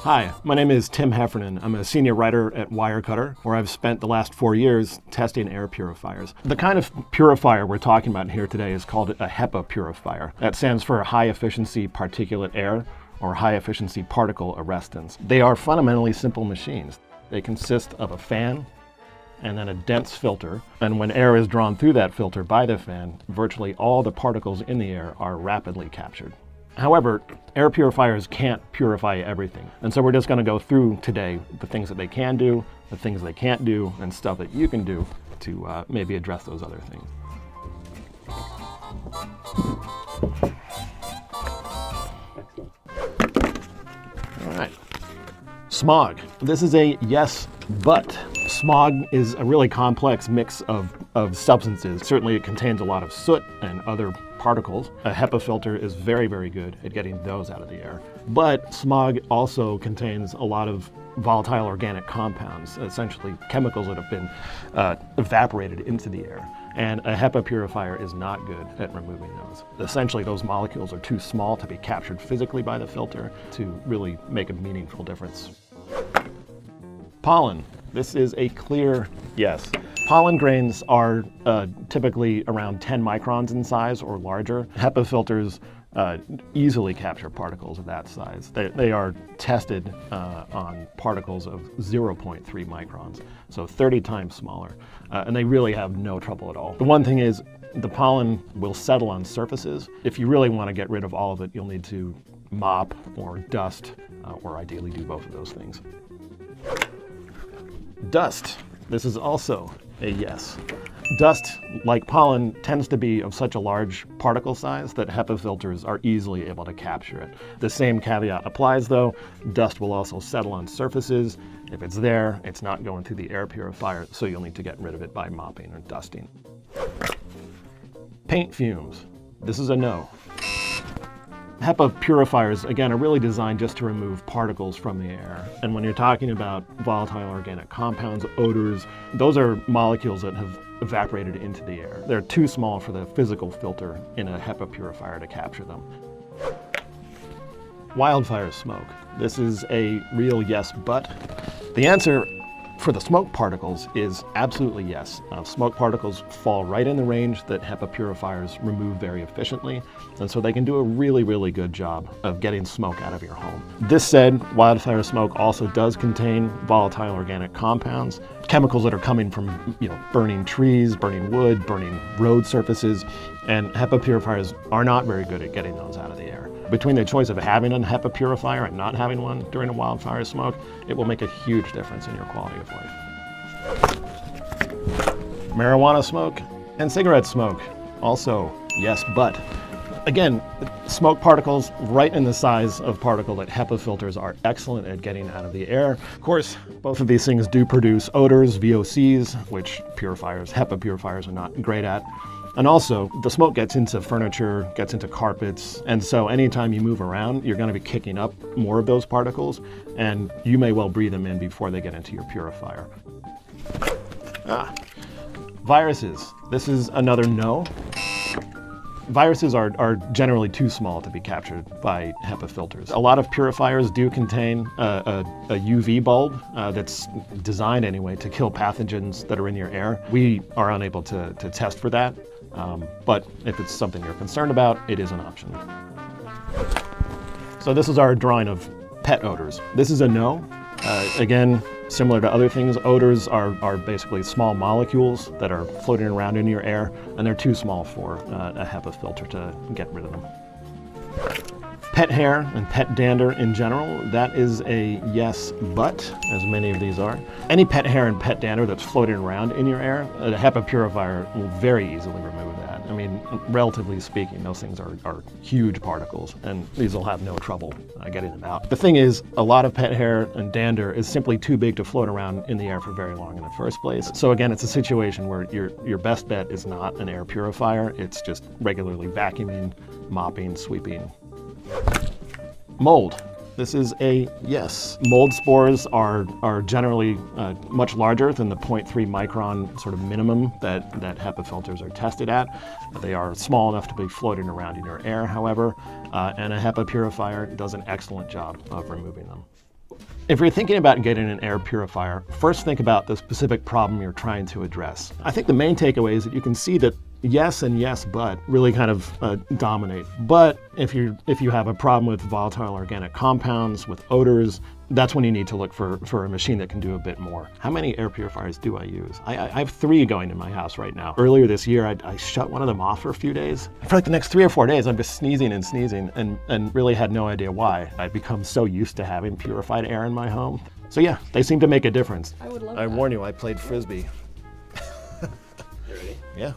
Hi, my name is Tim Heffernan. I'm a senior writer at Wirecutter, where I've spent the last 4 years testing air purifiers. The kind of purifier we're talking about here today is called a HEPA purifier. That stands for high efficiency particulate air, or high efficiency particle arrestants. They are fundamentally simple machines. They consist of a fan and then a dense filter, and when air is drawn through that filter by the fan, virtually all the particles in the air are rapidly captured. However, air purifiers can't purify everything, and so we're just going to go through today the things that they can do, the things they can't do, and stuff that you can do to maybe address those other things. All right. Smog. This is a yes, but. Smog is a really complex mix of substances. Certainly it contains a lot of soot and other particles. A HEPA filter is very, very good at getting those out of the air. But smog also contains a lot of volatile organic compounds, essentially chemicals that have been evaporated into the air. And a HEPA purifier is not good at removing those. Essentially, those molecules are too small to be captured physically by the filter to really make a meaningful difference. Pollen. This is a clear yes. Pollen grains are typically around 10 microns in size or larger. HEPA filters easily capture particles of that size. They are tested on particles of 0.3 microns, so 30 times smaller, and they really have no trouble at all. The one thing is, the pollen will settle on surfaces. If you really want to get rid of all of it, you'll need to mop or dust, or ideally do both of those things. Dust. This is also a yes. Dust, like pollen, tends to be of such a large particle size that HEPA filters are easily able to capture it. The same caveat applies though. Dust will also settle on surfaces. If it's there, it's not going through the air purifier, so you'll need to get rid of it by mopping or dusting. Paint fumes. This is a no. HEPA purifiers, again, are really designed just to remove particles from the air. And when you're talking about volatile organic compounds, odors, those are molecules that have evaporated into the air. They're too small for the physical filter in a HEPA purifier to capture them. Wildfire smoke. This is a real yes, but. The answer for the smoke particles is absolutely yes. Smoke particles fall right in the range that HEPA purifiers remove very efficiently, and so they can do a really, really good job of getting smoke out of your home. This said, wildfire smoke also does contain volatile organic compounds, chemicals that are coming from burning trees, burning wood, burning road surfaces, and HEPA purifiers are not very good at getting those out of the air. Between the choice of having a HEPA purifier and not having one during a wildfire smoke, it will make a huge difference in your quality of life. Marijuana smoke and cigarette smoke, also yes, but. Again, smoke particles right in the size of particle that HEPA filters are excellent at getting out of the air. Of course, both of these things do produce odors, VOCs, which HEPA purifiers are not great at. And also, the smoke gets into furniture, gets into carpets, and so anytime you move around, you're going to be kicking up more of those particles, and you may well breathe them in before they get into your purifier. Viruses. This is another no. Viruses are generally too small to be captured by HEPA filters. A lot of purifiers do contain a UV bulb that's designed anyway to kill pathogens that are in your air. We are unable to test for that, but if it's something you're concerned about, it is an option. So this is our drawing of pet odors. This is a no. Again, similar to other things, odors are basically small molecules that are floating around in your air, and they're too small for a HEPA filter to get rid of them. Pet hair and pet dander in general, that is a yes, but, as many of these are. Any pet hair and pet dander that's floating around in your air, a HEPA purifier will very easily remove that. I mean, relatively speaking, those things are huge particles, and these will have no trouble getting them out. The thing is, a lot of pet hair and dander is simply too big to float around in the air for very long in the first place. So again, it's a situation where your best bet is not an air purifier, it's just regularly vacuuming, mopping, sweeping. Mold. This is a yes. Mold spores are generally much larger than the 0.3 micron sort of minimum that HEPA filters are tested at. They are small enough to be floating around in your air, however, and a HEPA purifier does an excellent job of removing them. If you're thinking about getting an air purifier, first think about the specific problem you're trying to address. I think the main takeaway is that you can see that yes and yes but really kind of dominate. But if you have a problem with volatile organic compounds, with odors, that's when you need to look for a machine that can do a bit more. How many air purifiers do I use? I have 3 going in my house right now. Earlier this year, I shut one of them off for a few days. For like the next 3 or 4 days, I'm just sneezing and sneezing and really had no idea why. I've become so used to having purified air in my home. So yeah, they seem to make a difference. I would love I that. warn you, I played Frisbee. You ready? Yeah.